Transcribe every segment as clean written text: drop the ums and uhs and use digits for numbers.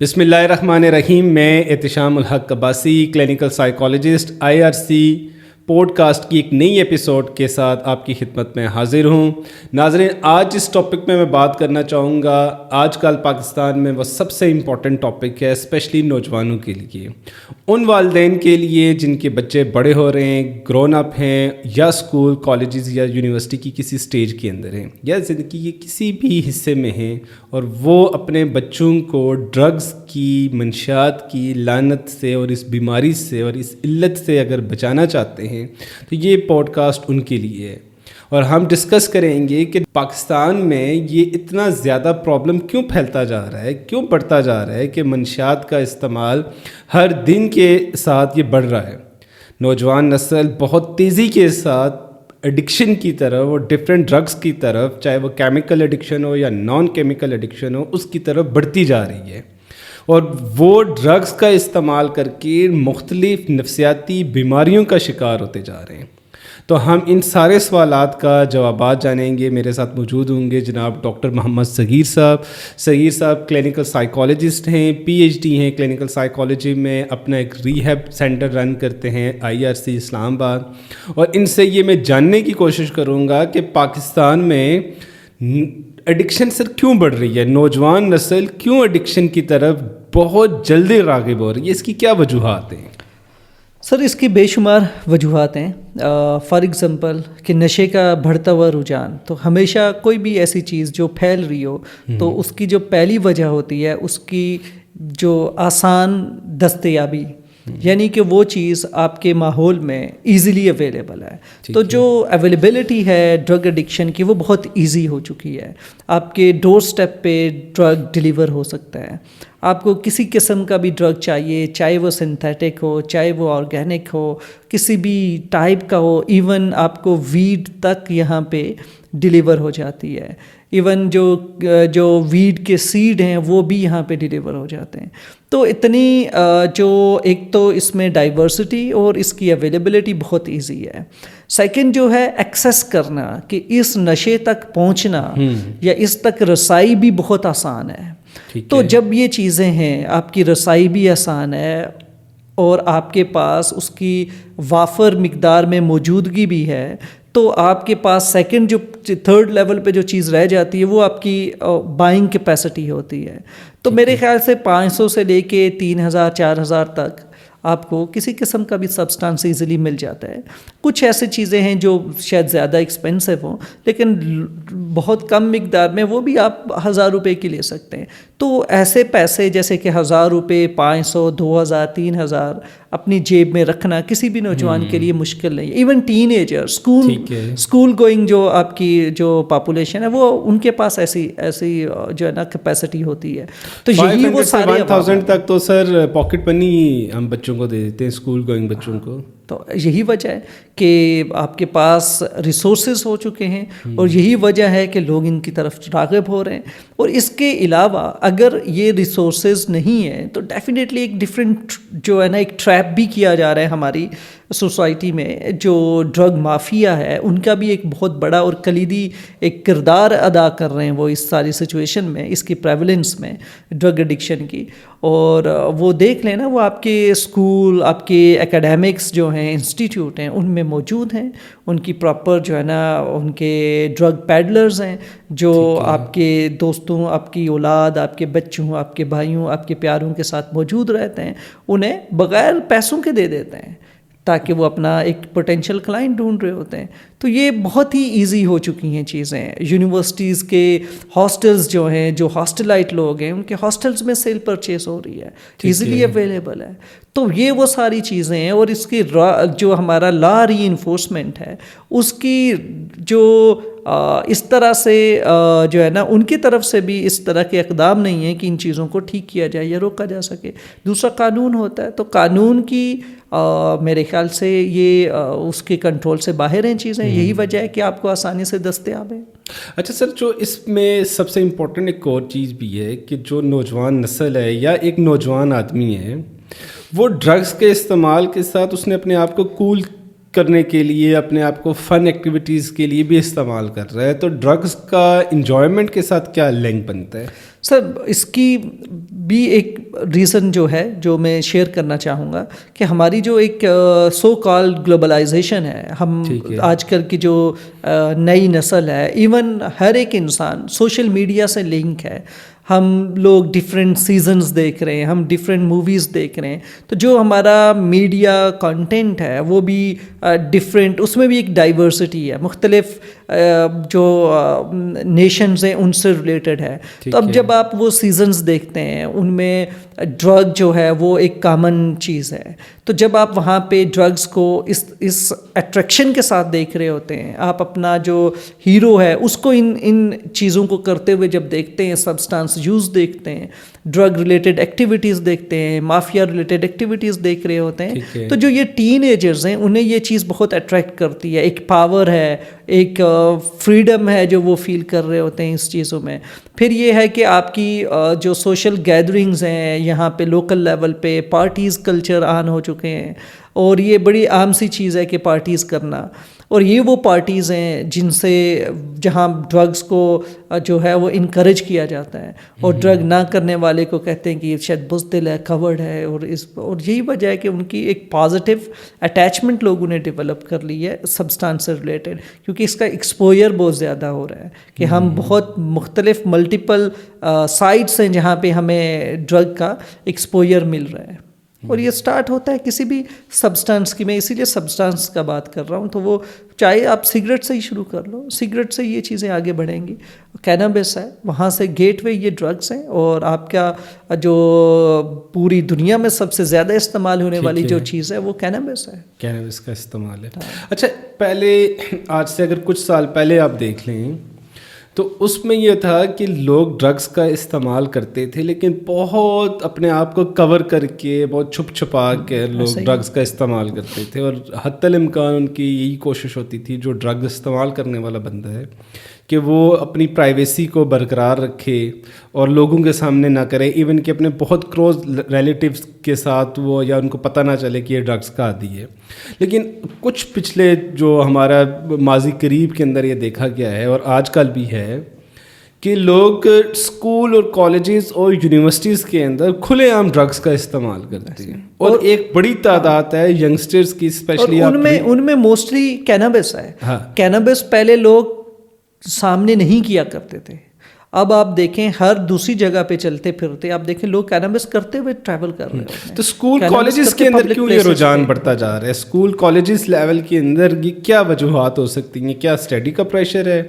بسم اللہ الرحمن الرحیم. میں Ehtesham ul-Haq Abbasi clinical psychologist IRC podcast کی ایک نئی ایپیسوڈ کے ساتھ آپ کی خدمت میں حاضر ہوں. ناظرین، آج اس ٹاپک میں بات کرنا چاہوں گا. آج کل پاکستان میں وہ سب سے امپورٹنٹ ٹاپک ہے، اسپیشلی نوجوانوں کے لیے، ان والدین کے لیے جن کے بچے بڑے ہو رہے ہیں، گرون اپ ہیں، یا اسکول کالجز یا یونیورسٹی کی کسی سٹیج کے اندر ہیں، یا زندگی کے کسی بھی حصے میں ہیں، اور وہ اپنے بچوں کو ڈرگز کی منشیات کی لعنت سے اور اس بیماری سے اور اس علت سے اگر بچانا چاہتے ہیں تو یہ پوڈ کاسٹ ان کے لیے ہے. اور ہم ڈسکس کریں گے کہ پاکستان میں یہ اتنا زیادہ پرابلم کیوں پھیلتا جا رہا ہے، کیوں بڑھتا جا رہا ہے کہ منشیات کا استعمال ہر دن کے ساتھ یہ بڑھ رہا ہے. نوجوان نسل بہت تیزی کے ساتھ ایڈکشن کی طرف اور ڈفرینٹ ڈرگس کی طرف، چاہے وہ کیمیکل ایڈکشن ہو یا نان کیمیکل ایڈکشن ہو، اس کی طرف بڑھتی جا رہی ہے. اور وہ ڈرگس کا استعمال کر کے مختلف نفسیاتی بیماریوں کا شکار ہوتے جا رہے ہیں. تو ہم ان سارے سوالات کا جوابات جانیں گے. میرے ساتھ موجود ہوں گے جناب ڈاکٹر محمد صغیر صاحب. صغیر صاحب کلینکل سائیکالوجسٹ ہیں، PhD ہیں کلینکل سائیکالوجی میں، اپنا ایک ریہیب سینٹر رن کرتے ہیں IRC اسلام آباد. اور ان سے یہ میں جاننے کی کوشش کروں گا کہ پاکستان میں ایڈکشن سر کیوں بڑھ رہی ہے، نوجوان نسل کیوں ایڈکشن کی طرف بہت جلدی راغب ہو رہی ہے، اس کی کیا وجوہات ہیں؟ سر اس کی بے شمار وجوہات ہیں. فار ایگزامپل کہ نشے کا بڑھتا ہوا رجحان، تو ہمیشہ کوئی بھی ایسی چیز جو پھیل رہی ہو تو اس کی جو پہلی وجہ ہوتی ہے اس کی جو آسان دستیابی، یعنی کہ وہ چیز آپ کے ماحول میں ایزیلی اویلیبل ہے. تو جو اویلیبلٹی ہے ڈرگ ایڈکشن کی وہ بہت ایزی ہو چکی ہے. آپ کے ڈور سٹیپ پہ ڈرگ ڈیلیور ہو سکتا ہے. آپ کو کسی قسم کا بھی ڈرگ چاہیے، چاہے وہ سنتھیٹک ہو، چاہے وہ آرگینک ہو، کسی بھی ٹائپ کا ہو، ایون آپ کو ویڈ تک یہاں پہ ڈیلیور ہو جاتی ہے. ایون جو ویڈ کے سیڈ ہیں وہ بھی یہاں پہ ڈیلیور ہو جاتے ہیں. تو اتنی جو ایک تو اس میں ڈائیورسٹی اور اس کی اویلیبلٹی بہت ایزی ہے. سیکنڈ جو ہے ایکسیس کرنا، کہ اس نشے تک پہنچنا یا اس تک رسائی بھی بہت آسان ہے. تو جب یہ چیزیں ہیں، آپ کی رسائی بھی آسان ہے اور آپ کے پاس اس کی وافر مقدار میں موجودگی بھی ہے، تو آپ کے پاس سیکنڈ جو تھرڈ لیول پہ جو چیز رہ جاتی ہے وہ آپ کی بائنگ کیپیسٹی ہوتی ہے. تو میرے خیال سے 500 سے لے کے 3000 4000 تک آپ کو کسی قسم کا بھی سبسٹانس ایزیلی مل جاتا ہے. کچھ ایسی چیزیں ہیں جو شاید زیادہ ایکسپینسو ہوں، لیکن بہت کم مقدار میں وہ بھی آپ 1000 روپے کی لے سکتے ہیں. تو ایسے پیسے جیسے کہ 1000 روپے، 500، 2000، 3000 اپنی جیب میں رکھنا کسی بھی نوجوان کے لیے مشکل نہیں ہے. Even ten ager, school going جو آپ کی جو پاپولیشن ہے، وہ ان کے پاس ایسی جو ہے نا کیپیسٹی ہوتی ہے. تو یہی وہ سارے 1000 تک تو سر پاکٹ منی ہم بچوں کو دے دیتے ہیں، اسکول گوئنگ بچوں کو. تو یہی وجہ ہے کہ آپ کے پاس ریسورسز ہو چکے ہیں، اور یہی وجہ ہے کہ لوگ ان کی طرف راغب ہو رہے ہیں. اور اس کے علاوہ اگر یہ ریسورسز نہیں ہیں تو ڈیفینیٹلی ایک ڈفرینٹ جو ہے نا ایک ٹریپ بھی کیا جا رہا ہے ہماری سوسائٹی میں. جو ڈرگ مافیا ہے ان کا بھی ایک بہت بڑا اور کلیدی ایک کردار ادا کر رہے ہیں وہ اس ساری سچویشن میں، اس کی پریولنس میں ڈرگ ایڈکشن کی. اور وہ دیکھ لیں نا، وہ آپ کے اسکول، آپ کے اکیڈیمکس جو ہیں، انسٹیٹیوٹ ہیں، ان میں موجود ہیں. ان کی پراپر جو ہے نا ان کے ڈرگ پیڈلرز ہیں جو آپ کے دوستوں، آپ کی اولاد، آپ کے بچوں، آپ کے بھائیوں، آپ کے پیاروں کے ساتھ موجود رہتے ہیں. انہیں بغیر پیسوں کے دے دیتے ہیں تاکہ وہ اپنا ایک پوٹینشیل کلائنٹ ڈھونڈ رہے ہوتے ہیں. تو یہ بہت ہی ایزی ہو چکی ہیں چیزیں. یونیورسٹیز کے ہاسٹلز جو ہیں، جو ہاسٹلائٹ لوگ ہیں، ان کے ہاسٹلز میں سیل پرچیز ہو رہی ہے، ایزیلی اویلیبل ہے. تو یہ وہ ساری چیزیں ہیں. اور اس کی جو ہمارا لا ری انفورسمنٹ ہے، اس کی جو اس طرح سے جو ہے نا ان کی طرف سے بھی اس طرح کے اقدام نہیں ہیں کہ ان چیزوں کو ٹھیک کیا جائے یا روکا جا سکے. دوسرا قانون ہوتا ہے، تو قانون کی میرے خیال سے یہ اس کے کنٹرول سے باہر ہیں چیزیں. یہی وجہ ہے کہ آپ کو آسانی سے دستیاب ہے. اچھا سر، جو اس میں سب سے امپورٹنٹ ایک اور چیز بھی ہے کہ جو نوجوان نسل ہے یا ایک نوجوان آدمی ہے، وہ ڈرگس کے استعمال کے ساتھ اس نے اپنے آپ کو کول کرنے کے لیے, اپنے آپ کو فن ایکٹیویٹیز کے لیے بھی استعمال کر رہا ہے. تو ڈرگس کا انجوائمنٹ کے ساتھ کیا لنک بنتا ہے؟ سر اس کی بھی ایک ریزن جو ہے جو میں شیئر کرنا چاہوں گا کہ ہماری جو ایک سو کالڈ گلوبلائزیشن ہے, ہم آج کل کی جو نئی نسل ہے, ایون ہر ایک انسان سوشل میڈیا سے لنک ہے. ہم لوگ ڈفرینٹ سیزنز دیکھ رہے ہیں, ہم ڈفرینٹ موویز دیکھ رہے ہیں, تو جو ہمارا میڈیا کنٹینٹ ہے وہ بھی ڈفرینٹ, اس میں بھی ایک ڈائیورسٹی ہے, مختلف جو نیشنز ہیں ان سے ریلیٹڈ ہے. تو اب جب آپ وہ سیزنز دیکھتے ہیں ان میں ڈرگ جو ہے وہ ایک کامن چیز ہے, تو جب آپ وہاں پہ ڈرگس کو اس اٹریکشن کے ساتھ دیکھ رہے ہوتے ہیں, آپ اپنا جو ہیرو ہے اس کو ان چیزوں کو کرتے ہوئے جب دیکھتے ہیں, سبسٹانس یوز دیکھتے ہیں, ڈرگ ریلیٹڈ ایکٹیویٹیز دیکھتے ہیں, مافیا ریلیٹڈ ایکٹیویٹیز دیکھ رہے ہوتے ہیں, تو جو یہ ٹین ایجرز ہیں انہیں یہ چیز بہت اٹریکٹ کرتی ہے. ایک پاور ہے, ایک فریڈم ہے جو وہ فیل کر رہے ہوتے ہیں اس چیزوں میں. پھر یہ ہے کہ آپ کی جو سوشل گیدرنگز ہیں, یہاں پہ لوکل لیول پہ پارٹیز کلچر آن ہو چکے ہیں, اور یہ بڑی عام سی چیز ہے کہ پارٹیز کرنا. اور یہ وہ پارٹیز ہیں جن سے جہاں ڈرگس کو جو ہے وہ انکریج کیا جاتا ہے, اور ڈرگ نہ کرنے والے کو کہتے ہیں کہ یہ شاید بزدل ہے, کورڈ ہے, اور یہی وجہ ہے کہ ان کی ایک پازیٹیو اٹیچمنٹ لوگوں نے ڈیولپ کر لی ہے سبسٹانس سے ریلیٹڈ, کیونکہ اس کا ایکسپوئر بہت زیادہ ہو رہا ہے کہ ہم بہت مختلف ملٹیپل سائٹس ہیں جہاں پہ ہمیں ڈرگ کا ایکسپوئر مل رہا ہے. اور یہ سٹارٹ ہوتا ہے کسی بھی سبسٹانس کی, میں اسی لیے سبسٹانس کا بات کر رہا ہوں, تو وہ چاہے آپ سگریٹ سے ہی شروع کر لو, سگریٹ سے یہ چیزیں آگے بڑھیں گی. کینابس ہے, وہاں سے گیٹ وے یہ ڈرگس ہیں, اور آپ کا جو پوری دنیا میں سب سے زیادہ استعمال ہونے والی جو چیز ہے وہ کینابس ہے. کینابس کا استعمال ہے. اچھا, پہلے آج سے اگر کچھ سال پہلے آپ دیکھ لیں تو اس میں یہ تھا کہ لوگ ڈرگس کا استعمال کرتے تھے, لیکن بہت اپنے آپ کو کور کر کے, بہت چھپ چھپا کے لوگ ڈرگس کا استعمال کرتے تھے, اور حتی الامکان ان کی یہی کوشش ہوتی تھی جو ڈرگ استعمال کرنے والا بندہ ہے کہ وہ اپنی پرائیویسی کو برقرار رکھے اور لوگوں کے سامنے نہ کرے, ایون کہ اپنے بہت کلوز ریلیٹیوز کے ساتھ وہ, یا ان کو پتہ نہ چلے کہ یہ ڈرگس کا عادی ہے. لیکن کچھ پچھلے جو ہمارا ماضی قریب کے اندر یہ دیکھا گیا ہے, اور آج کل بھی ہے, کہ لوگ اسکول اور کالجز اور یونیورسٹیز کے اندر کھلے عام ڈرگس کا استعمال کرتے ہیں, اور ایک بڑی تعداد ہے ینگسٹرز کی, اسپیشلی ان میں موسٹلی کینابس ہے. کینابس پہلے لوگ سامنے نہیں کیا کرتے تھے, اب آپ دیکھیں ہر دوسری جگہ پہ چلتے پھرتے آپ دیکھیں لوگ کینابس کرتے ہوئے ٹریول کر رہے ہوتے ہیں. تو اسکول کالجز کے اندر کیوں یہ رجحان بڑھتا جا رہا ہے؟ اسکول کالجز لیول کے اندر یہ کیا وجوہات ہو سکتی ہیں؟ کیا اسٹڈی کا پریشر ہے,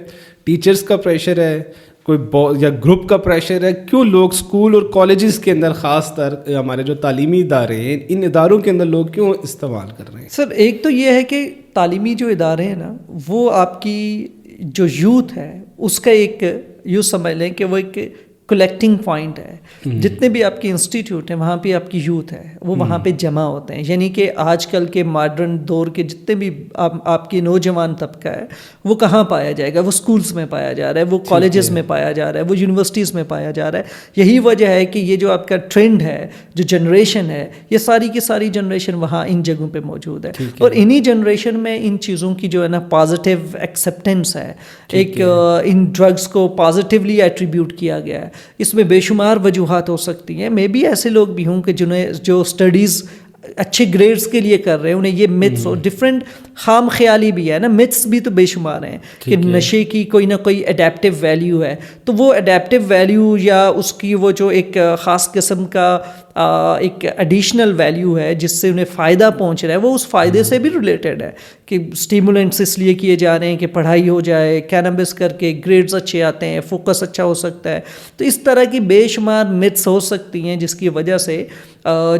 ٹیچرز کا پریشر ہے, کوئی یا گروپ کا پریشر ہے؟ کیوں لوگ اسکول اور کالجز کے اندر, خاص طر ہمارے جو تعلیمی ادارے ہیں, ان اداروں کے اندر لوگ کیوں استعمال کر رہے ہیں؟ سر ایک تو یہ ہے کہ تعلیمی جو ادارے ہیں نا, وہ آپ کی جو یوتھ ہے اس کا ایک یوں سمجھ لیں کہ وہ ایک کلیکٹنگ پوائنٹ ہے. جتنے بھی آپ کی انسٹیٹیوٹ ہیں وہاں پہ آپ کی یوتھ ہے, وہ وہاں پہ جمع ہوتے ہیں. یعنی کہ آج کل کے ماڈرن دور کے جتنے بھی آپ کی نوجوان طبقہ ہے وہ کہاں پایا جائے گا؟ وہ اسکولز میں پایا جا رہا ہے, وہ کالجز میں پایا جا رہا ہے, وہ یونیورسٹیز میں پایا جا رہا ہے. یہی وجہ ہے کہ یہ جو آپ کا ٹرینڈ ہے, جو جنریشن ہے, یہ ساری کی ساری جنریشن وہاں ان جگہوں پہ موجود ہے. اور انہی جنریشن میں ان چیزوں کی جو ہے نا پازیٹیو ایکسیپٹنس ہے, ایک ان ڈرگس کو پازیٹیولی ایٹریبیوٹ کیا گیا ہے. اس میں بے شمار وجوہات ہو سکتی ہیں. میں بھی ایسے لوگ بھی ہوں کہ جنہیں جو اسٹڈیز اچھے گریڈز کے لیے کر رہے ہیں, انہیں یہ متس اور ڈفرینٹ خام خیالی بھی ہے نا, متس بھی تو بے شمار ہیں کہ نشے کی کوئی نہ کوئی اڈیپٹیو ویلیو ہے. تو وہ اڈیپٹیو ویلیو یا اس کی وہ جو ایک خاص قسم کا ایک ایڈیشنل ویلیو ہے جس سے انہیں فائدہ پہنچ رہا ہے, وہ اس فائدے سے بھی ریلیٹڈ ہے کہ اسٹیمولنٹس اس لیے کیے جا رہے ہیں کہ پڑھائی ہو جائے, کینابس کر کے گریڈز اچھے آتے ہیں, فوکس اچھا ہو سکتا ہے. تو اس طرح کی بے شمار متس ہو سکتی ہیں جس کی وجہ سے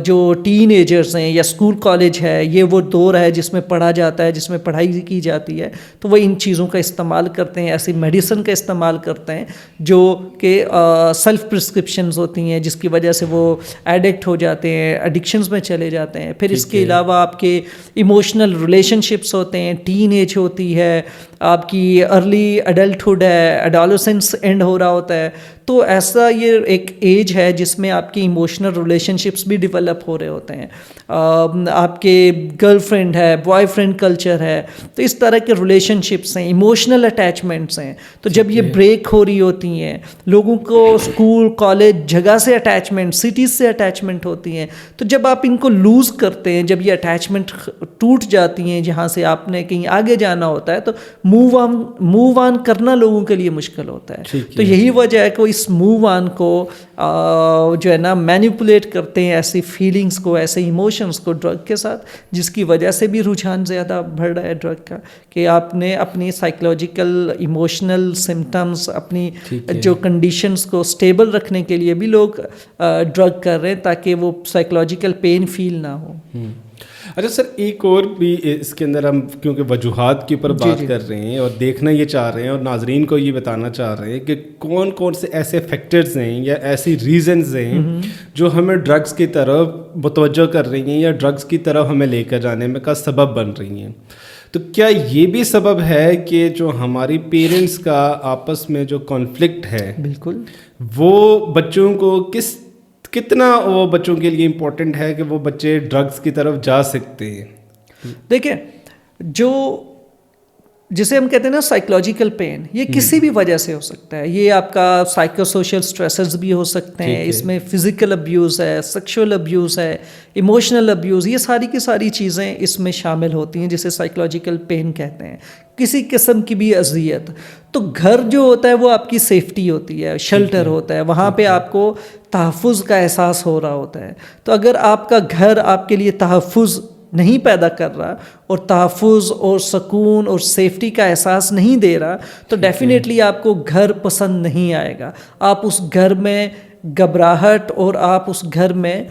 جو ٹین ایجرز ہیں یا اسکول کالج ہے, یہ وہ دور ہے جس میں پڑھا جاتا ہے, جس میں پڑھائی کی جاتی ہے, تو وہ ان چیزوں کا استعمال کرتے ہیں, ایسی میڈیسن کا استعمال کرتے ہیں جو کہ سیلف پرسکرپشنز ہوتی ہیں, جس کی وجہ سے وہ ایڈکٹ ہو جاتے ہیں, ایڈکشنز میں چلے جاتے ہیں. پھر اس کے علاوہ آپ کے ایموشنل ریلیشن شپس ہوتے ہیں, ٹین ایج ہوتی ہے, آپ کی ارلی ایڈلٹہڈ ہے, ایڈولسنس اینڈ ہو رہا ہوتا ہے, تو ایسا یہ ایک ایج ہے جس میں آپ کی ایموشنل ریلیشن شپس بھی ڈیولپ ہو رہے ہوتے ہیں. آپ کے گرل فرینڈ ہے, بوائے فرینڈ کلچر ہے, تو اس طرح کے ریلیشن شپس ہیں, ایموشنل اٹیچمنٹس ہیں. تو جب یہ بریک ہو رہی ہوتی ہیں, لوگوں کو اسکول کالج جگہ سے اٹیچمنٹ, سٹیز سے اٹیچمنٹ ہوتی ہیں, تو جب آپ ان کو لوز کرتے ہیں, جب یہ اٹیچمنٹ ٹوٹ جاتی ہیں جہاں سے آپ نے کہیں آگے جانا ہوتا ہے, تو موو آن کرنا لوگوں کے لیے مشکل ہوتا ہے. تو یہی وجہ ہے کہ اس موو آن کو جو ہے نا مینیپولیٹ کرتے ہیں ایسی فیلنگس کو, ایسے ایموشنس کو ڈرگ کے ساتھ, جس کی وجہ سے بھی رجحان زیادہ بڑھ رہا ہے ڈرگ کا, کہ آپ نے اپنی سائیکولوجیکل ایموشنل سمٹمس, اپنی جو کنڈیشنز کو اسٹیبل رکھنے کے لیے بھی لوگ ڈرگ کر رہے ہیں تاکہ وہ سائیکولوجیکل پین فیل نہ ہو. اچھا سر, ایک اور بھی اس کے اندر ہم کیونکہ وجوہات کے اوپر بات کر رہے ہیں اور دیکھنا یہ چاہ رہے ہیں اور ناظرین کو یہ بتانا چاہ رہے ہیں کہ کون کون سے ایسے فیکٹرز ہیں یا ایسی ریزنز ہیں جو ہمیں ڈرگس کی طرف متوجہ کر رہی ہیں یا ڈرگس کی طرف ہمیں لے کر جانے میں کا سبب بن رہی ہیں. تو کیا یہ بھی سبب ہے کہ جو ہماری پیرنٹس کا آپس میں جو کانفلکٹ ہے, بالکل, وہ بچوں کو کتنا وہ بچوں کے لیے امپورٹنٹ ہے کہ وہ بچے ڈرگس کی طرف جا سکتے ہیں؟ دیکھیں, جسے ہم کہتے ہیں نا سائیکولوجیکل پین, یہ کسی بھی وجہ سے ہو سکتا ہے. یہ آپ کا سائیکو سوشل سٹریسز بھی ہو سکتے ہیں, اس میں فزیکل ابیوز ہے, سیکشول ابیوز ہے, ایموشنل ابیوز, یہ ساری کی ساری چیزیں اس میں شامل ہوتی ہیں جسے سائیکولوجیکل پین کہتے ہیں. کسی قسم کی بھی اذیت, تو گھر جو ہوتا ہے وہ آپ کی سیفٹی ہوتی ہے, شیلٹر ہوتا ہے, وہاں پہ آپ کو تحفظ کا احساس ہو رہا ہوتا ہے. تو اگر آپ کا گھر آپ کے لیے تحفظ نہیں پیدا کر رہا اور تحفظ اور سکون اور سیفٹی کا احساس نہیں دے رہا, تو ڈیفینیٹلی آپ کو گھر پسند نہیں آئے گا. آپ اس گھر میں گھبراہٹ اور آپ اس گھر میں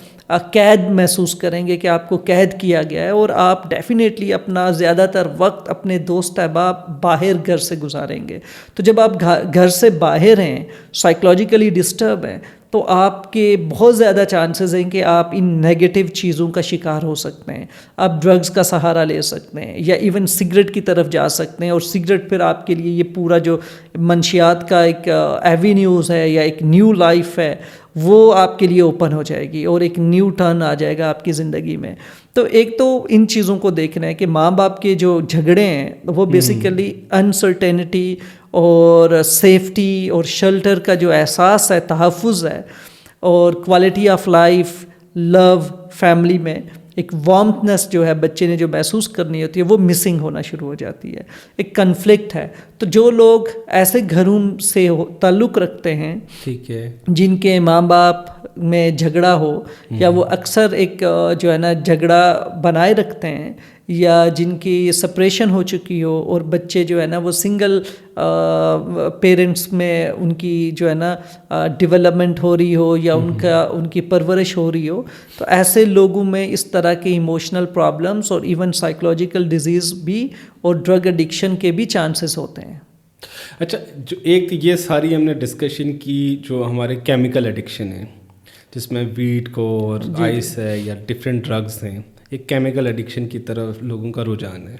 قید محسوس کریں گے کہ آپ کو قید کیا گیا ہے, اور آپ ڈیفینیٹلی اپنا زیادہ تر وقت اپنے دوست احباب باہر گھر سے گزاریں گے. تو جب آپ گھر سے باہر ہیں, سائیکولوجیکلی ڈسٹرب ہیں, تو آپ کے بہت زیادہ چانسز ہیں کہ آپ ان نیگیٹو چیزوں کا شکار ہو سکتے ہیں. آپ ڈرگز کا سہارا لے سکتے ہیں یا ایون سگریٹ کی طرف جا سکتے ہیں, اور سگریٹ پھر آپ کے لیے یہ پورا جو منشیات کا ایک ایوینیوز ہے یا ایک نیو لائف ہے, وہ آپ کے لیے اوپن ہو جائے گی اور ایک نیو ٹرن آ جائے گا آپ کی زندگی میں. تو ایک تو ان چیزوں کو دیکھنا ہے کہ ماں باپ کے جو جھگڑے ہیں وہ بیسیکلی انسرٹینٹی اور سیفٹی اور شیلٹر کا جو احساس ہے, تحفظ ہے, اور quality of life, love, family میں ایک وارمتھنس جو ہے بچے نے جو محسوس کرنی ہوتی ہے وہ مسنگ ہونا شروع ہو جاتی ہے. ایک کنفلکٹ ہے. تو جو لوگ ایسے گھروں سے تعلق رکھتے ہیں, ٹھیک ہے, جن کے ماں باپ میں جھگڑا ہو, یا وہ اکثر ایک جو ہے نا جھگڑا بنائے رکھتے ہیں, یا جن کی سپریشن ہو چکی ہو اور بچے جو ہے نا وہ سنگل پیرنٹس میں ان کی جو ہے نا ڈیولپمنٹ ہو رہی ہو یا ان کی پرورش ہو رہی ہو, تو ایسے لوگوں میں اس طرح کے ایموشنل پرابلمس اور ایون سائیکولوجیکل ڈیزیز بھی اور ڈرگ ایڈکشن کے بھی چانسز ہوتے ہیں. اچھا, جو ایک یہ ساری ہم نے ڈسکشن کی جو ہمارے کیمیکل ایڈکشن ہے, جس میں ویڈ کو اور آئس ہے یا ڈفرینٹ ڈرگز ہیں, ایک کیمیکل ایڈکشن کی طرف لوگوں کا رجحان ہے.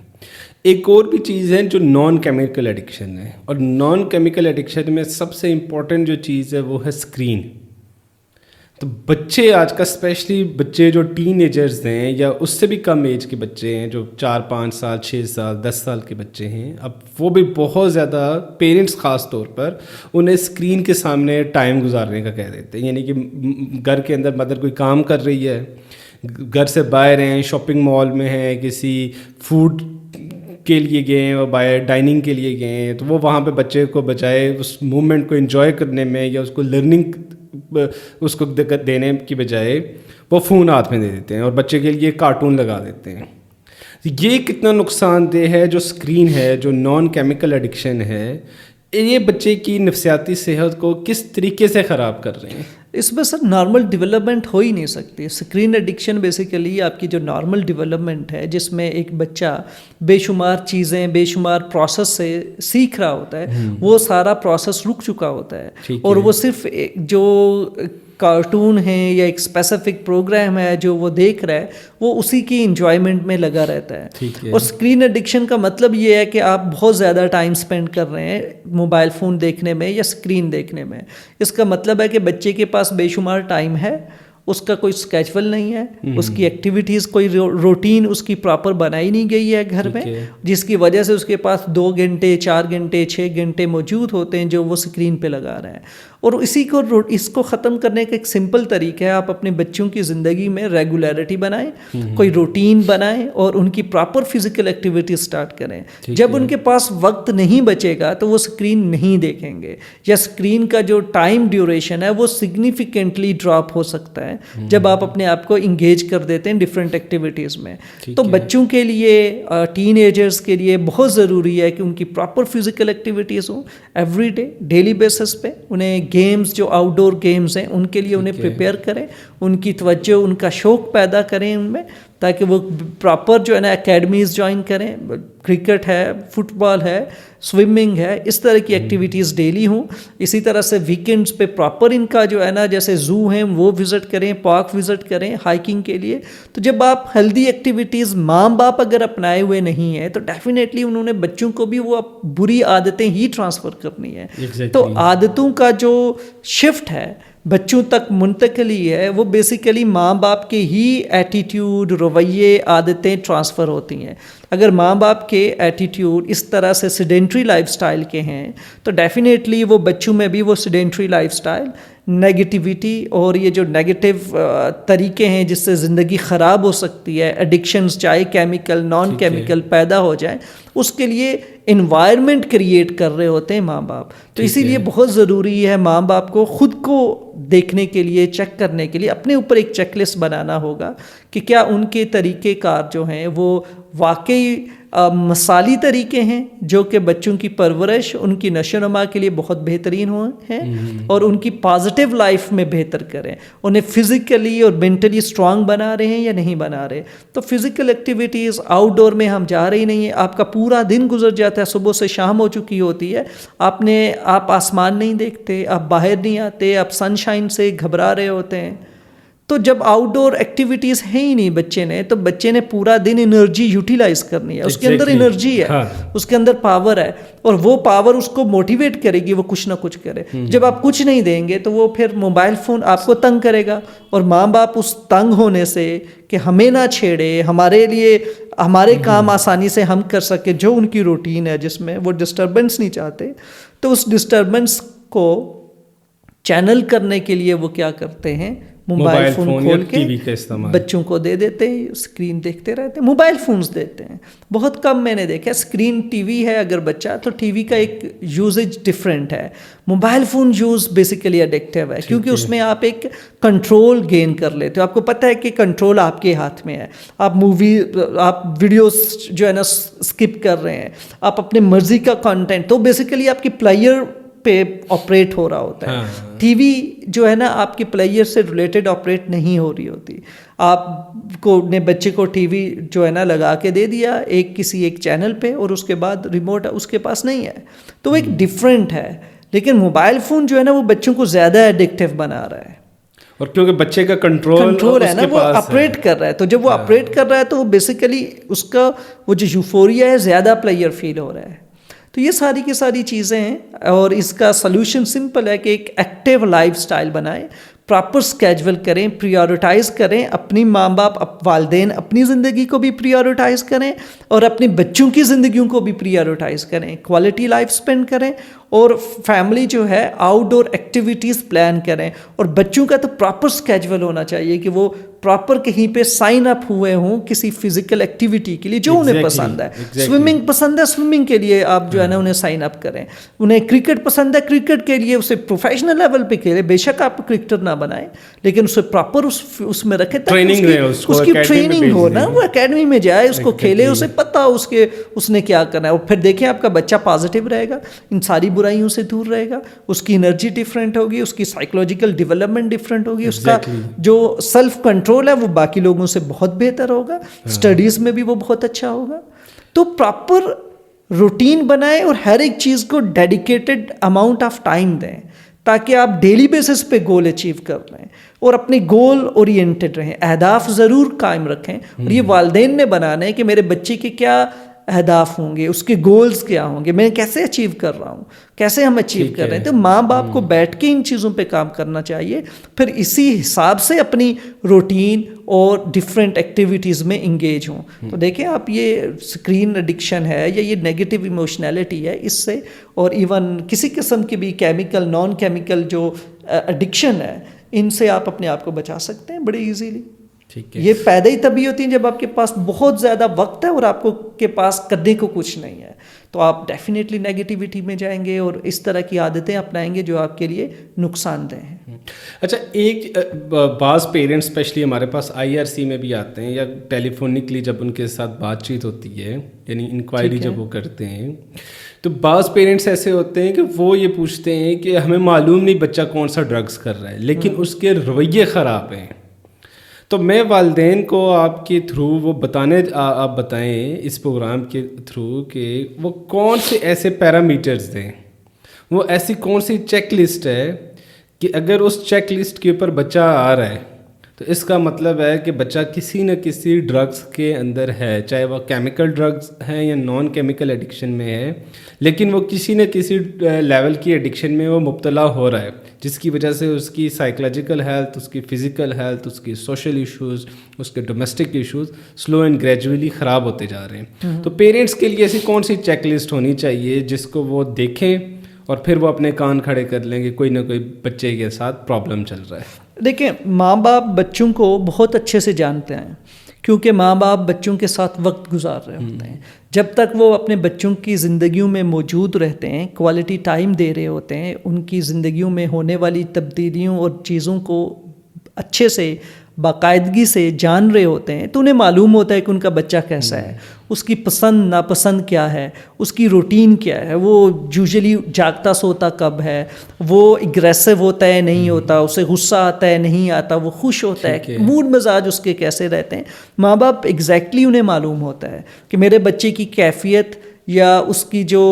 ایک اور بھی چیز ہے جو نان کیمیکل ایڈکشن ہے, اور نان کیمیکل ایڈکشن میں سب سے امپورٹنٹ جو چیز ہے وہ ہے اسکرین. تو بچے آج کا اسپیشلی بچے جو ٹین ایجرز ہیں یا اس سے بھی کم ایج کے بچے ہیں, جو 4-5 سال 6 سال 10 سال کے بچے ہیں, اب وہ بھی بہت زیادہ پیرنٹس خاص طور پر انہیں اسکرین کے سامنے ٹائم گزارنے کا کہہ دیتے ہیں. یعنی کہ گھر کے اندر مدر کوئی کام کر رہی ہے, گھر سے باہر ہیں, شاپنگ مال میں ہیں, کسی فوڈ کے لیے گئے ہیں اور باہر ڈائننگ کے لیے گئے ہیں, تو وہ وہاں پہ بچے کو بجائے اس مومنٹ کو انجوائے کرنے میں یا اس کو لرننگ اس کو دینے کی بجائے وہ فون ہاتھ میں دے دیتے ہیں اور بچے کے لیے کارٹون لگا دیتے ہیں. یہ کتنا نقصان دہ ہے جو اسکرین ہے, جو نان کیمیکل ایڈکشن ہے, یہ بچے کی نفسیاتی صحت کو کس طریقے سے خراب کر رہے ہیں؟ اس میں سر نارمل ڈیولپمنٹ ہو ہی نہیں سکتی. اسکرین ایڈکشن بیسیکلی آپ کی جو نارمل ڈیولپمنٹ ہے, جس میں ایک بچہ بے شمار چیزیں بے شمار پروسیس سے سیکھ رہا ہوتا ہے, وہ سارا پروسیس رک چکا ہوتا ہے, اور وہ صرف جو کارٹون ہیں یا ایک اسپیسیفک پروگرام ہے جو وہ دیکھ رہا ہے, وہ اسی کی انجوائمنٹ میں لگا رہتا ہے. اور اسکرین ایڈکشن کا مطلب یہ ہے کہ آپ بہت زیادہ ٹائم اسپینڈ کر رہے ہیں موبائل فون دیکھنے میں یا اسکرین دیکھنے میں. اس کا مطلب ہے کہ بچے کے پاس بے شمار ٹائم ہے, اس کا کوئی اسکیجول نہیں ہے, اس کی ایکٹیویٹیز کوئی روٹین اس کی پراپر بنائی نہیں گئی ہے گھر میں, جس کی وجہ سے اس کے پاس 2 گھنٹے 4 گھنٹے 6 گھنٹے موجود ہوتے ہیں جو وہ اسکرین پہ لگا رہے ہیں. اور اس کو ختم کرنے کا ایک سمپل طریقہ ہے, آپ اپنے بچوں کی زندگی میں ریگولیرٹی بنائیں, کوئی روٹین بنائیں اور ان کی پراپر فزیکل ایکٹیویٹی اسٹارٹ کریں. جب ان کے پاس وقت نہیں بچے گا تو وہ اسکرین نہیں دیکھیں گے, یا اسکرین کا جو ٹائم ڈیوریشن ہے وہ سگنیفیکنٹلی ڈراپ ہو سکتا ہے جب آپ اپنے آپ کو انگیج کر دیتے ہیں ڈفرینٹ ایکٹیویٹیز میں. تو بچوں کے لیے, ٹین ایجرز کے لیے بہت ضروری ہے کہ ان کی پراپر فزیکل ایکٹیویٹیز ہوں ایوری ڈے, ڈیلی بیسس پہ. انہیں گیمز جو آؤٹ ڈور گیمز ہیں ان کے لیے انہیں پریپیئر کریں, ان کی توجہ, ان کا شوق پیدا کریں ان میں, تاکہ وہ پراپر جو ہے نا اکیڈمیز جوائن کریں. کرکٹ ہے, فٹ بال ہے, سوئمنگ ہے, اس طرح کی ایکٹیویٹیز ڈیلی ہوں. اسی طرح سے ویکینڈز پہ پراپر ان کا جو ہے نا, جیسے زو ہیں وہ وزٹ کریں, پارک وزٹ کریں ہائکنگ کے لیے. تو جب آپ ہیلدی ایکٹیویٹیز ماں باپ اگر اپنائے ہوئے نہیں ہیں تو ڈیفینیٹلی انہوں نے بچوں کو بھی وہ بری عادتیں ہی ٹرانسفر کرنی ہے. تو عادتوں کا جو شفٹ ہے بچوں تک منتقلی ہے وہ بیسیکلی ماں باپ کے ہی ایٹیٹیوڈ, رویے, عادتیں ٹرانسفر ہوتی ہیں. اگر ماں باپ کے ایٹیٹیوڈ اس طرح سے سیڈینٹری لائف سٹائل کے ہیں تو ڈیفینیٹلی وہ بچوں میں بھی وہ سیڈینٹری لائف سٹائل, نیگیٹیوٹی اور یہ جو نیگیٹو طریقے ہیں جس سے زندگی خراب ہو سکتی ہے, ایڈکشنز چاہے کیمیکل نان کیمیکل پیدا ہو جائیں, اس کے لیے انوائرمنٹ کریٹ کر رہے ہوتے ہیں ماں باپ. تو اسی لیے بہت ضروری ہے ماں باپ کو خود کو دیکھنے کے لیے, چیک کرنے کے لیے اپنے اوپر ایک چیک لسٹ بنانا ہوگا کہ کیا ان کے طریقہ کار جو ہیں وہ واقعی مثالی طریقے ہیں جو کہ بچوں کی پرورش, ان کی نشو و نما کے لیے بہت بہترین ہیں اور ان کی پازیٹیو لائف میں بہتر کریں, انہیں فزیکلی اور مینٹلی اسٹرانگ بنا رہے ہیں یا نہیں بنا رہے. تو فزیکل ایکٹیویٹیز آؤٹ ڈور میں ہم جا رہے ہی نہیں ہیں, آپ کا پورا دن گزر جاتا ہے, صبح سے شام ہو چکی ہوتی ہے, آپ آسمان نہیں دیکھتے, آپ باہر نہیں آتے, آپ سن شائن سے گھبرا رہے ہوتے ہیں. تو جب آؤٹ ڈور ایکٹیویٹیز ہیں ہی نہیں بچے نے پورا دن انرجی یوٹیلائز کرنی ہے, اس کے اندر انرجی ہے, اس کے اندر پاور ہے, اور وہ پاور اس کو موٹیویٹ کرے گی وہ کچھ نہ کچھ کرے. جب آپ کچھ نہیں دیں گے تو وہ پھر موبائل فون آپ کو تنگ کرے گا, اور ماں باپ اس تنگ ہونے سے کہ ہمیں نہ چھیڑے, ہمارے لیے ہمارے کام آسانی سے ہم کر سکے, جو ان کی روٹین ہے جس میں وہ ڈسٹربنس نہیں چاہتے, تو اس ڈسٹربنس کو چینل کرنے کے لیے وہ کیا کرتے ہیں, موبائل فون کھول کے بچوں کو دے دیتے ہیں, اسکرین دیکھتے رہتے ہیں, موبائل فونز دیتے ہیں. بہت کم میں نے دیکھا اسکرین ٹی وی ہے اگر بچہ تو ٹی وی کا ایک یوزیج ڈفرینٹ ہے. Mobile phone use basically addictive ہے کیونکہ اس میں آپ ایک کنٹرول گین کر لیتے ہو, آپ کو پتہ ہے کہ کنٹرول آپ کے ہاتھ میں ہے. آپ ویڈیوز جو ہے نا اسکپ کر رہے ہیں, آپ اپنے مرضی کا کنٹینٹ, تو بیسیکلی آپ کی پلیئر پہ آپریٹ ہو رہا ہوتا ہے. ٹی وی جو ہے نا آپ کے پلیئر سے ریلیٹڈ آپریٹ نہیں ہو رہی ہوتی. آپ کو نے بچے کو ٹی وی جو ہے نا لگا کے دے دیا کسی ایک چینل پہ, اور اس کے بعد ریموٹ اس کے پاس نہیں ہے, تو وہ ایک ڈفرینٹ ہے. لیکن موبائل فون جو ہے نا وہ بچوں کو زیادہ ایڈکٹیو بنا رہا ہے, اور کیونکہ بچے کا کنٹرول ہے نا, وہ آپریٹ کر رہا ہے. تو جب وہ آپریٹ کر رہا ہے تو وہ بیسیکلی اس کا وہ جو یوفوریا ہے زیادہ پلیئر فیل ہو رہا ہے. تو یہ ساری کی ساری چیزیں ہیں, اور اس کا سلوشن سمپل ہے کہ ایک ایکٹیو لائف سٹائل بنائیں, پراپر اسکیجول کریں, پریورٹائز کریں, اپنی ماں باپ والدین اپنی زندگی کو بھی پریورٹائز کریں اور اپنی بچوں کی زندگیوں کو بھی پریورٹائز کریں, کوالٹی لائف اسپینڈ کریں, اور فیملی جو ہے آؤٹ ڈور ایکٹیویٹیز پلان کریں. اور بچوں کا تو پراپر اسکیجول ہونا چاہیے کہ وہ پراپر کہیں پہ سائن اپ ہوئے ہوں کسی فزیکل ایکٹیویٹی کے لیے جو انہیں پسند ہے. سوئمنگ پسند ہے, سوئمنگ کے لیے آپ جو ہے نا انہیں سائن اپ کریں. انہیں کرکٹ پسند ہے, کرکٹ کے لیے اسے پروفیشنل لیول پہ کھیلے. بے شک آپ کرکٹر نہ بنائیں لیکن اسے پراپر اس میں رکھے, اس کی ٹریننگ ہو نا, وہ اکیڈمی میں جائے, اس کو کھیلے, اسے پتہ اس نے کیا کرنا ہے. اور پھر دیکھیں آپ کا بچہ پازیٹیو رہے گا, ان ساری برائیوں سے دور رہے گا, اس کی انرجی ڈفرینٹ ہوگی, اس کی سائیکولوجیکل ڈیولپمنٹ ڈفرینٹ ہوگی, اس کا جو سیلف کنٹرول ہے وہ باقی لوگوں سے بہت بہتر ہوگا, اسٹڈیز میں بھی وہ بہت اچھا ہوگا. تو پراپر روٹین بنائیں اور ہر ایک چیز کو ڈیڈیکیٹڈ اماؤنٹ آف ٹائم دیں تاکہ آپ ڈیلی بیسس پہ گول اچیو کر لیں اور اپنی گول اورینٹڈ رہیں. اہداف ضرور قائم رکھیں, اور یہ والدین نے بنانا ہے کہ میرے بچے کے کیا اہداف ہوں گے, اس کے گولز کیا ہوں گے, میں کیسے اچیو کر رہا ہوں, کیسے ہم اچیو کر رہے ہیں. تو ماں باپ کو بیٹھ کے ان چیزوں پہ کام کرنا چاہیے, پھر اسی حساب سے اپنی روٹین اور ڈفرینٹ ایکٹیویٹیز میں انگیج ہوں. تو دیکھیں آپ, یہ اسکرین ایڈکشن ہے یا یہ نیگیٹو ایموشنالٹی ہے, اس سے اور ایون کسی قسم کی بھی کیمیکل نان کیمیکل جو ایڈکشن ہے, ان سے آپ اپنے آپ کو بچا سکتے ہیں بڑے ایزیلی. یہ پیدا ہی تبھی ہوتی ہیں جب آپ کے پاس بہت زیادہ وقت ہے اور آپ کے پاس کرنے کو کچھ نہیں ہے, تو آپ ڈیفینیٹلی نیگیٹیوٹی میں جائیں گے اور اس طرح کی عادتیں اپنائیں گے جو آپ کے لیے نقصان دہ ہیں. اچھا, ایک بعض پیرنٹس اسپیشلی ہمارے پاس IRC میں بھی آتے ہیں یا ٹیلی فونکلی جب ان کے ساتھ بات چیت ہوتی ہے, یعنی انکوائری جب وہ کرتے ہیں, تو بعض پیرنٹس ایسے ہوتے ہیں کہ وہ یہ پوچھتے ہیں کہ ہمیں معلوم نہیں بچہ کون سا ڈرگس کر رہا ہے, لیکن اس کے رویے خراب ہیں. تو میں والدین کو آپ کے تھرو وہ آپ بتائیں اس پروگرام کے تھرو کہ وہ کون سے ایسے پیرامیٹرز دیں, وہ ایسی کون سی چیک لسٹ ہے کہ اگر اس چیک لسٹ کے اوپر بچہ آ رہا ہے تو اس کا مطلب ہے کہ بچہ کسی نہ کسی ڈرگس کے اندر ہے, چاہے وہ کیمیکل ڈرگس ہیں یا نان کیمیکل ایڈکشن میں ہے, لیکن وہ کسی نہ کسی لیول کی ایڈکشن میں وہ مبتلا ہو رہا ہے, جس کی وجہ سے اس کی سائیکولوجیکل ہیلتھ, اس کی فزیکل ہیلتھ, اس کی سوشل ایشوز, اس کے domestic issues slow and gradually خراب ہوتے جا رہے ہیں. تو پیرنٹس کے لیے ایسی کون سی چیک لسٹ ہونی چاہیے جس کو وہ دیکھیں اور پھر وہ اپنے کان کھڑے کر لیں کہ کوئی نہ کوئی بچے کے ساتھ پرابلم چل رہا ہے؟ دیکھیں, ماں باپ بچوں کو بہت اچھے سے جانتے ہیں, کیونکہ ماں باپ بچوں کے ساتھ وقت گزار رہے ہوتے ہیں. جب تک وہ اپنے بچوں کی زندگیوں میں موجود رہتے ہیں, کوالٹی ٹائم دے رہے ہوتے ہیں, ان کی زندگیوں میں ہونے والی تبدیلیوں اور چیزوں کو اچھے سے باقاعدگی سے جان رہے ہوتے ہیں, تو انہیں معلوم ہوتا ہے کہ ان کا بچہ کیسا ہے, اس کی پسند ناپسند کیا ہے, اس کی روٹین کیا ہے, وہ یوزلی جاگتا سوتا کب ہے, وہ اگریسو ہوتا ہے نہیں ہوتا, اسے غصہ آتا ہے نہیں آتا, وہ خوش ہوتا ہے, موڈ مزاج اس کے کیسے رہتے ہیں. ماں باپ ایگزیکٹلی انہیں معلوم ہوتا ہے کہ میرے بچے کی کیفیت یا اس کی جو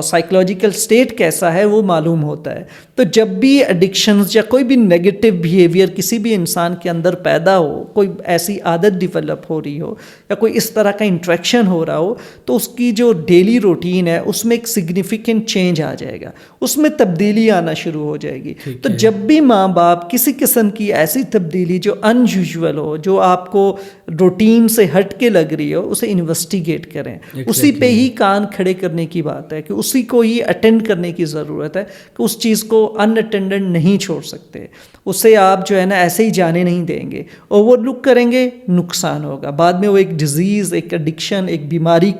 سائیکولوجیکل سٹیٹ کیسا ہے وہ معلوم ہوتا ہے. تو جب بھی ایڈکشنز یا کوئی بھی نیگیٹو بیہیویئر کسی بھی انسان کے اندر پیدا ہو, کوئی ایسی عادت ڈیولپ ہو رہی ہو یا کوئی اس طرح کا انٹریکشن ہو رہا ہو, تو اس کی جو ڈیلی روٹین ہے اس میں ایک سگنیفیکنٹ چینج آ جائے گا, اس میں تبدیلی آنا شروع ہو جائے گی. تو جب بھی ماں باپ کسی قسم کی ایسی تبدیلی جو ان یوزول ہو, جو آپ کو روٹین سے ہٹ کے لگ رہی ہو, اسے انویسٹیگیٹ کریں. اسی پہ ہی کان کھڑے کرنے کی بات ہے کہ اسی کو ہی اٹینڈ کرنے کی ضرورت ہے, کہ اس چیز کو ان اٹینڈڈ نہیں چھوڑ سکتے. اسے آپ جو ہے نا ایسے ہی جانے نہیں دیں گے, اوور لک کریں گے, نقصان ہوگا. بعد میں وہ ایک ڈیزیز, ایک ایڈکشن, ایک بیماری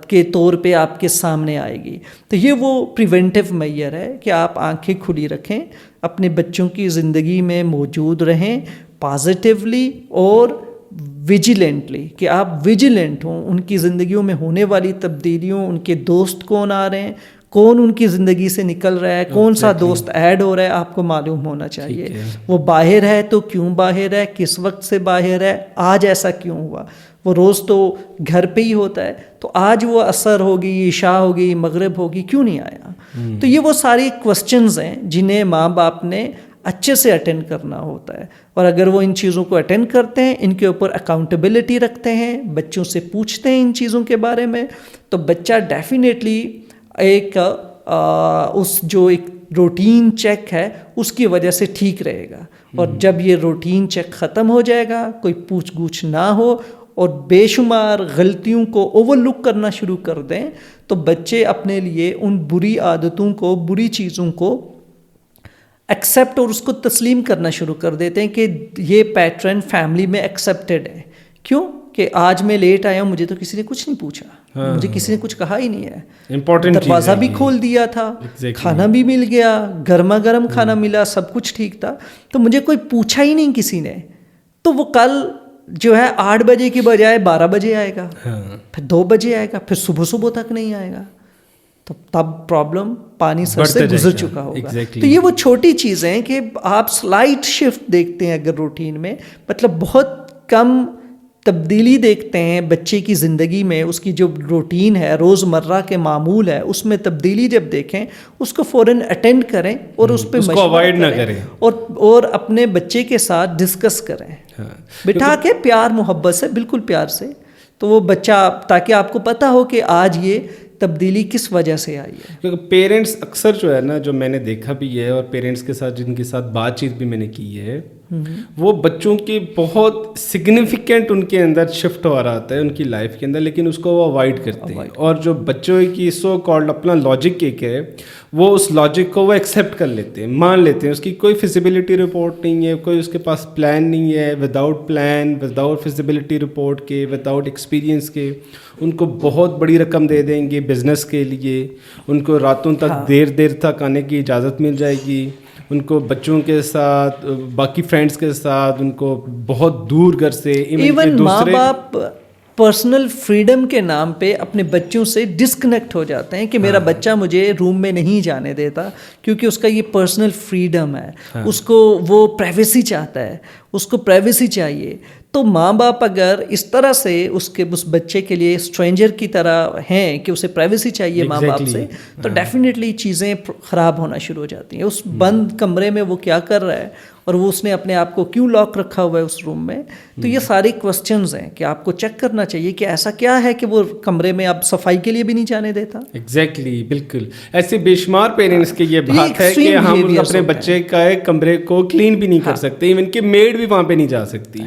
کے طور پہ آپ کے سامنے آئے گی. تو یہ وہ پریونٹیو میئر ہے کہ آپ آنکھیں کھلی رکھیں, اپنے بچوں کی زندگی میں موجود رہیں پازیٹیولی اور ویجیلنٹلی, کہ آپ ویجیلنٹ ہوں ان کی زندگیوں میں ہونے والی تبدیلیوں, ان کے دوست کون آ رہے ہیں, کون ان کی زندگی سے نکل رہا ہے, کون سا دوست ایڈ ہو رہا ہے, آپ کو معلوم ہونا چاہیے. وہ باہر ہے تو کیوں باہر ہے, کس وقت سے باہر ہے, آج ایسا کیوں ہوا. وہ روز تو گھر پہ ہی ہوتا ہے, تو آج وہ عصر ہوگی, عشاء ہوگی, مغرب ہوگی, کیوں نہیں آیا. تو یہ وہ ساری کوسچنز ہیں جنہیں ماں باپ نے اچھے سے اٹینڈ کرنا ہوتا ہے. اور اگر وہ ان چیزوں کو اٹینڈ کرتے ہیں, ان کے اوپر اکاؤنٹیبلٹی رکھتے ہیں, بچوں سے پوچھتے ہیں ان چیزوں کے بارے میں, تو بچہ ڈیفینیٹلی ایک اس جو ایک روٹین چیک ہے اس کی وجہ سے ٹھیک رہے گا. اور جب یہ روٹین چیک ختم ہو جائے گا, کوئی پوچھ گچھ نہ ہو اور بے شمار غلطیوں کو اوور لک کرنا شروع کر دیں, تو بچے اپنے لیے ان بری عادتوں کو, بری چیزوں کو ایکسیپٹ اور اس کو تسلیم کرنا شروع کر دیتے ہیں کہ یہ پیٹرن فیملی میں ایکسیپٹیڈ ہے. کیوں کہ آج میں لیٹ آیا ہوں, مجھے تو کسی نے کچھ نہیں پوچھا, مجھے کسی نے کچھ کہا ہی نہیں ہے, دروازہ بھی کھول دیا تھا, کھانا بھی مل گیا, گرما گرم کھانا ملا, سب کچھ ٹھیک تھا, تو مجھے کوئی پوچھا ہی نہیں کسی نے. تو وہ کل جو ہے 8 بجے کی بجائے 12 بجے آئے گا, پھر 2 بجے آئے گا, پھر صبح تک نہیں آئے گا, تو تب پرابلم پانی سر سے گزر چکا ہوگا. تو یہ وہ چھوٹی چیزیں ہیں کہ آپ سلائٹ شفٹ دیکھتے ہیں اگر روٹین میں, مطلب بہت کم تبدیلی دیکھتے ہیں بچے کی زندگی میں، اس کی جو روٹین ہے، روزمرہ کے معمول ہے، اس میں تبدیلی جب دیکھیں اس کو فوراً اٹینڈ کریں اور اس پہ مشورہ اوائڈ نہ کریں اور اپنے بچے کے ساتھ ڈسکس کریں، بٹھا کے پیار محبت سے، بالکل پیار سے، تو وہ بچہ، تاکہ آپ کو پتہ ہو کہ آج یہ تبدیلی کس وجہ سے آئی ہے. کیونکہ پیرنٹس اکثر جو ہے نا، جو میں نے دیکھا بھی ہے اور پیرنٹس کے ساتھ جن کے ساتھ بات چیت بھی میں نے کی ہے، وہ بچوں کی بہت سگنیفیکنٹ ان کے اندر شفٹ ہو رہا ہے ان کی لائف کے اندر، لیکن اس کو وہ اوائڈ کرتے ہیں. اور جو بچوں کی سو کالڈ اپنا لاجک ایک ہے، وہ اس لاجک کو وہ ایکسیپٹ کر لیتے ہیں، مان لیتے ہیں. اس کی کوئی فیزیبلٹی رپورٹ نہیں ہے، کوئی اس کے پاس پلان نہیں ہے. Without plan, without feasibility report کے، وداؤٹ ایکسپیرینس کے ان کو بہت بڑی رقم دے دیں گے بزنس کے لیے، ان کو راتوں تک دیر تک آنے کی اجازت مل جائے گی، ان کو بچوں کے ساتھ، باقی فرینڈس کے ساتھ، ان کو بہت دور گھر سے، ایون ماں باپ پرسنل فریڈم کے نام پہ اپنے بچوں سے ڈسکنیکٹ ہو جاتے ہیں کہ میرا بچہ مجھے روم میں نہیں جانے دیتا کیونکہ اس کا یہ پرسنل فریڈم ہے، اس کو وہ پرائیویسی چاہتا ہے، اس کو پرائیویسی چاہیے. تو ماں باپ اگر اس طرح سے اس بچے کے لیے اسٹرینجر کی طرح ہیں کہ اسے پرائیویسی چاہیے ماں باپ سے، تو ڈیفینیٹلی چیزیں خراب ہونا شروع ہو جاتی ہیں. اس بند کمرے میں وہ کیا کر رہا ہے اور وہ اس نے اپنے آپ کو کیوں لاک رکھا ہوا ہے اس روم میں. تو یہ سارے کوسچنز ہیں کہ آپ کو چیک کرنا چاہیے کہ ایسا کیا ہے کہ وہ کمرے میں اب صفائی کے لیے بھی نہیں جانے دیتا. ایگزیکٹلی، بالکل. ایسے بے شمار پیرنٹس کی یہ بات ہے کہ ہم اپنے بچے کا کمرے کو کلین بھی نہیں کر سکتے، ایون کہ میڈ بھی وہاں پہ نہیں جا سکتی.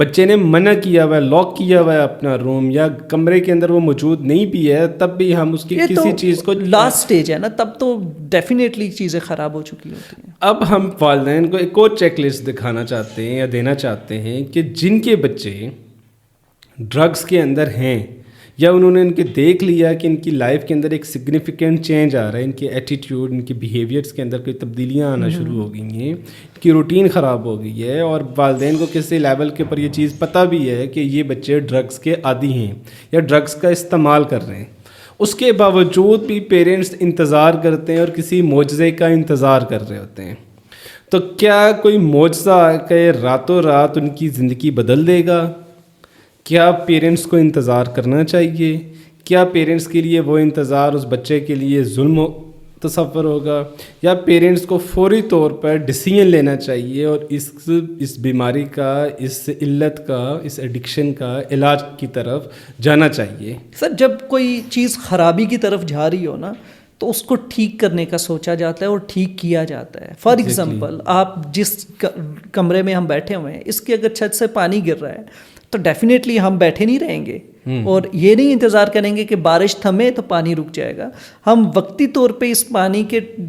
بچے نے منع کیا ہوا ہے، لاک کیا ہوا ہے اپنا روم، یا کمرے کے اندر وہ موجود نہیں بھی ہے، تب بھی ہم اس کی کسی چیز کو، لاسٹ سٹیج ہے نا، تب تو ڈیفینیٹلی چیزیں خراب ہو چکی ہوتی ہیں. اب ہم والدین کو ایک اور چیک لسٹ دکھانا چاہتے ہیں یا دینا چاہتے ہیں کہ جن کے بچے ڈرگس کے اندر ہیں، یا انہوں نے ان کے دیکھ لیا کہ ان کی لائف کے اندر ایک سگنیفیکنٹ چینج آ رہا ہے، ان کے ایٹیٹیوڈ، ان کے بیہیویئرس کے اندر کوئی تبدیلیاں آنا شروع ہو گئی ہیں، ان کی روٹین خراب ہو گئی ہے، اور والدین کو کسی لیول کے اوپر یہ چیز پتہ بھی ہے کہ یہ بچے ڈرگس کے عادی ہیں یا ڈرگس کا استعمال کر رہے ہیں، اس کے باوجود بھی پیرنٹس انتظار کرتے ہیں اور کسی معجزے کا انتظار کر رہے ہوتے ہیں. تو کیا کوئی معجزہ کہ راتوں رات ان کی زندگی بدل دے گا؟ کیا پیرنٹس کو انتظار کرنا چاہیے؟ کیا پیرنٹس کے لیے وہ انتظار اس بچے کے لیے ظلم تصور ہوگا، یا پیرنٹس کو فوری طور پر ڈیسیژن لینا چاہیے اور اس بیماری کا، اس علت کا، اس ایڈکشن کا علاج کی طرف جانا چاہیے؟ سر، جب کوئی چیز خرابی کی طرف جا رہی ہو نا، تو اس کو ٹھیک کرنے کا سوچا جاتا ہے اور ٹھیک کیا جاتا ہے. فار ایگزامپل، آپ جس کمرے میں ہم بیٹھے ہوئے ہیں، اس کی اگر چھت سے پانی گر رہا ہے تو ڈیفینیٹلی ہم بیٹھے نہیں رہیں گے اور یہ نہیں انتظار کریں گے کہ بارش تھمے تو پانی رک جائے گا. ہم وقتی طور پہ اس پانی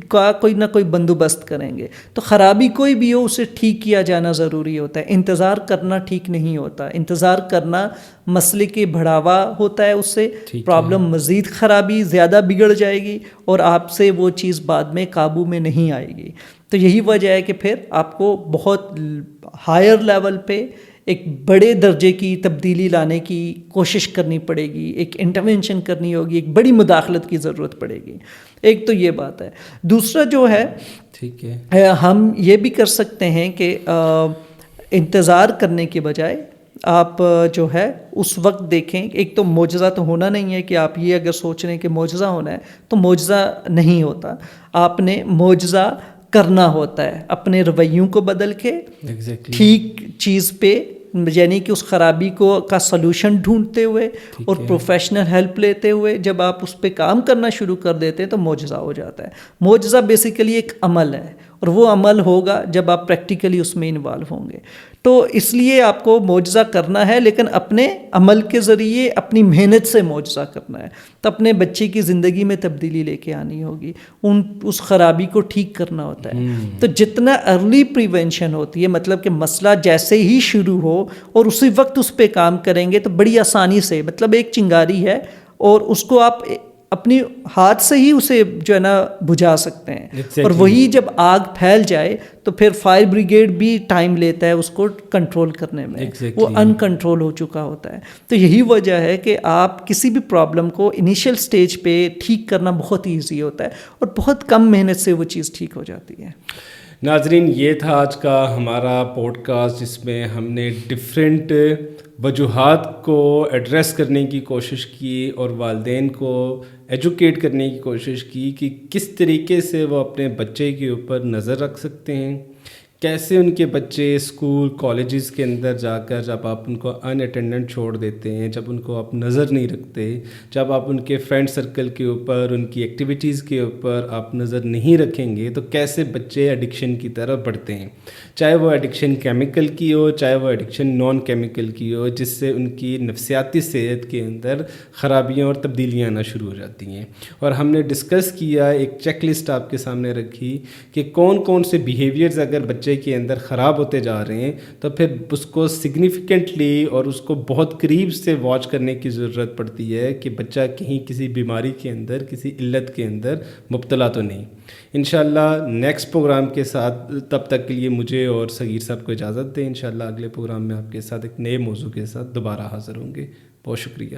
کا کوئی نہ کوئی بندوبست کریں گے. تو خرابی کوئی بھی ہو، اسے ٹھیک کیا جانا ضروری ہوتا ہے. انتظار کرنا ٹھیک نہیں ہوتا. انتظار کرنا مسئلے کے بڑھاوا ہوتا ہے، اس سے پرابلم مزید خرابی زیادہ بگڑ جائے گی اور آپ سے وہ چیز بعد میں قابو میں نہیں آئے گی. تو یہی وجہ ہے کہ پھر آپ کو بہت ہائر لیول پہ ایک بڑے درجے کی تبدیلی لانے کی کوشش کرنی پڑے گی، ایک انٹرونشن کرنی ہوگی، ایک بڑی مداخلت کی ضرورت پڑے گی. ایک تو یہ بات ہے. دوسرا جو ہے، ٹھیک ہے، ہم یہ بھی کر سکتے ہیں کہ انتظار کرنے کے بجائے آپ جو ہے اس وقت دیکھیں. ایک تو معجزہ تو ہونا نہیں ہے کہ آپ یہ اگر سوچ رہے ہیں کہ معجزہ ہونا ہے تو معجزہ نہیں ہوتا. آپ نے معجزہ کرنا ہوتا ہے اپنے رویوں کو بدل کے، ٹھیک چیز پہ، یعنی کہ اس خرابی کا سلوشن ڈھونڈتے ہوئے اور پروفیشنل ہیلپ لیتے ہوئے جب آپ اس پہ کام کرنا شروع کر دیتے ہیں تو معجزہ ہو جاتا ہے. معجزہ بیسیکلی ایک عمل ہے اور وہ عمل ہوگا جب آپ پریکٹیکلی اس میں انوالو ہوں گے. تو اس لیے آپ کو معجزہ کرنا ہے، لیکن اپنے عمل کے ذریعے، اپنی محنت سے معجزہ کرنا ہے. تو اپنے بچے کی زندگی میں تبدیلی لے کے آنی ہوگی، اس خرابی کو ٹھیک کرنا ہوتا ہے. تو جتنا ارلی پریونشن ہوتی ہے، مطلب کہ مسئلہ جیسے ہی شروع ہو اور اسی وقت اس پہ کام کریں گے تو بڑی آسانی سے، مطلب ایک چنگاری ہے اور اس کو آپ اپنی ہاتھ سے ہی اسے جو ہے نا بجھا سکتے ہیں. اور وہی جب آگ پھیل جائے تو پھر فائر بریگیڈ بھی ٹائم لیتا ہے اس کو کنٹرول کرنے میں. وہ ان کنٹرول ہو چکا ہوتا ہے. تو یہی وجہ ہے کہ آپ کسی بھی پرابلم کو انیشیل سٹیج پہ ٹھیک کرنا بہت ایزی ہوتا ہے اور بہت کم محنت سے وہ چیز ٹھیک ہو جاتی ہے. ناظرین یہ تھا آج کا ہمارا پوڈ کاسٹ جس میں ہم نے ڈفرینٹ وجوہات کو ایڈریس کرنے کی کوشش کی اور والدین کو ایجوکیٹ کرنے کی کوشش کی کہ کس طریقے سے وہ اپنے بچے کے اوپر نظر رکھ سکتے ہیں، کیسے ان کے بچے اسکول کالجز کے اندر جا کر جب آپ ان کو ان اٹینڈنٹ چھوڑ دیتے ہیں، جب ان کو آپ نظر نہیں رکھتے، جب آپ ان کے فرینڈ سرکل کے اوپر ان کی ایکٹیویٹیز کے اوپر آپ نظر نہیں رکھیں گے تو کیسے بچے ایڈکشن کی طرف بڑھتے ہیں، چاہے وہ ایڈکشن کیمیکل کی ہو، چاہے وہ ایڈکشن نان کیمیکل کی ہو، جس سے ان کی نفسیاتی صحت کے اندر خرابیاں اور تبدیلیاں آنا شروع ہو جاتی ہیں۔ اور ہم نے ڈسکس کیا، ایک چیک لسٹ آپ کے سامنے رکھی کہ کون کون سے بیہیویئرز اگر بچے کے اندر خراب ہوتے جا رہے ہیں تو پھر اس کو سگنیفیکنٹلی اور اس کو بہت قریب سے واچ کرنے کی ضرورت پڑتی ہے کہ بچہ کہیں کسی بیماری کے اندر، کسی علت کے اندر مبتلا تو نہیں۔ انشاءاللہ نیکسٹ پروگرام کے ساتھ، تب تک کے لیے مجھے اور صغیر صاحب کو اجازت دیں۔ انشاءاللہ اگلے پروگرام میں آپ کے ساتھ ایک نئے موضوع کے ساتھ دوبارہ حاضر ہوں گے۔ بہت شکریہ۔